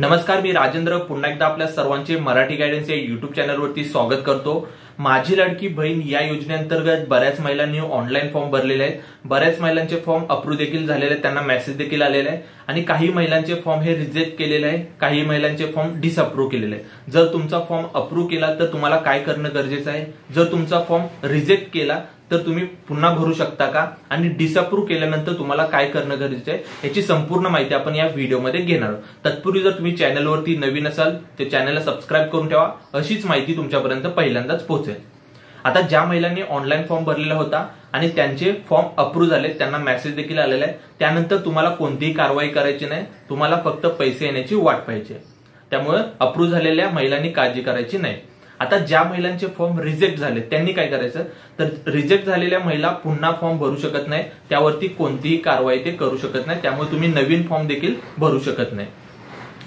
नमस्कार, मी राजेंद्र पुन्हा एकदा आपल्या सर्वांचे मराठी गायडन्स या युट्यूब चॅनलवरती स्वागत करतो। माझी लाडकी बहीण या योजनेअंतर्गत बऱ्याच महिलांनी ऑनलाईन फॉर्म भरलेले आहेत। बऱ्याच महिलांचे फॉर्म अप्रूव्ह देखील झालेले आहेत, त्यांना मेसेज देखील आलेला आहे आणि काही महिलांचे फॉर्म हे रिजेक्ट केलेले आहे, काही महिलांचे फॉर्म डिसअप्रूव्ह केलेले आहे। जर तुमचा फॉर्म अप्रूव्ह केला तर तुम्हाला काय करणं गरजेचं आहे, जर तुमचा फॉर्म रिजेक्ट केला तर तुम्ही पुन्हा भरू शकता का आणि डिसअप्रूव्ह केल्यानंतर तुम्हाला काय करणं गरजेचं आहे याची संपूर्ण माहिती आपण या व्हिडिओमध्ये घेणार आहोत। तत्पूर्वी जर तुम्ही चॅनलवरती नवीन असाल तर चॅनलला सबस्क्राइब करून ठेवा, अशीच माहिती तुमच्यापर्यंत पहिल्यांदाच पोहोचेल। आता ज्या महिलांनी ऑनलाईन फॉर्म भरलेला होता आणि त्यांचे फॉर्म अप्रूव्ह झाले, त्यांना मेसेज देखील आलेला आहे, त्यानंतर तुम्हाला कोणतीही कारवाई करायची नाही, तुम्हाला फक्त पैसे येण्याची वाट पाहिजे। त्यामुळे अप्रूव्ह झालेल्या महिलांनी काळजी करायची नाही। आता ज्या महिलांचे फॉर्म रिजेक्ट झाले त्यांनी काय करायचं, तर रिजेक्ट झालेल्या महिला पुन्हा फॉर्म भरू शकत नाही, त्यावरती कोणतीही कारवाई ते करू शकत नाही, त्यामुळे तुम्ही नवीन फॉर्म देखील भरू शकत नाही।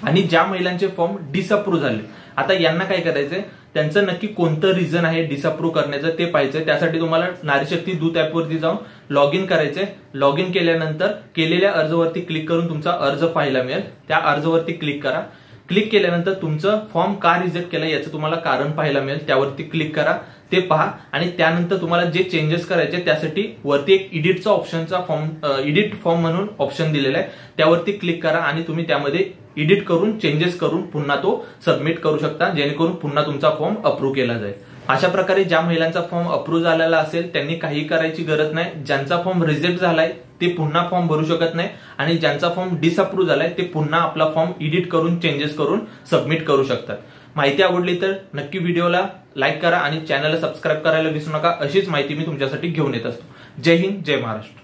आणि ज्या महिलांचे फॉर्म डिसअप्रूव्ह झाले, आता यांना काय करायचंय, त्यांचं नक्की कोणतं रिझन आहे डिसअप्रूव्ह करण्याचं ते पाहायचंय। त्यासाठी तुम्हाला नारी शक्ती दूत ॲपवरती जाऊन लॉग इन करायचंय। लॉग इन केल्यानंतर केलेल्या अर्जावरती क्लिक करून तुमचा अर्ज पाहायला मिळेल, त्या अर्जावरती क्लिक करा। क्लिक केल्यानंतर तुमचं फॉर्म का रिजेक्ट केलं याचं तुम्हाला कारण पाहायला मिळेल, त्यावरती क्लिक करा, ते पहा आणि त्यानंतर तुम्हाला जे चेंजेस करायचे त्यासाठी वरती एक एडिटचा ऑप्शनचा एडिट फॉर्म म्हणून ऑप्शन दिलेला आहे, त्यावरती क्लिक करा आणि तुम्ही त्यामध्ये एडिट करून चेंजेस करून पुन्हा तो सबमिट करू शकता, जेणेकरून पुन्हा तुमचा फॉर्म अप्रूव्ह केला जाईल। अशा प्रकारे ज्या महिलांचा फॉर्म अप्रूव्ह झालेला असेल त्यांनी काही करायची गरज नाही। ज्यांचा फॉर्म रिजेक्ट झालाय ते पुन्हा फॉर्म भरू शकत नाही आणि ज्यांचा फॉर्म डिसअप्रूव्ह झालाय ते पुन्हा आपला फॉर्म एडिट करून चेंजेस करून सबमिट करू शकतात। माहिती आवडली तर नक्की व्हिडिओला लाईक करा आणि चॅनलला सबस्क्राइब करायला विसरू नका, अशीच माहिती मी तुमच्यासाठी घेऊन येत असतो। जय हिंद, जय महाराष्ट्र।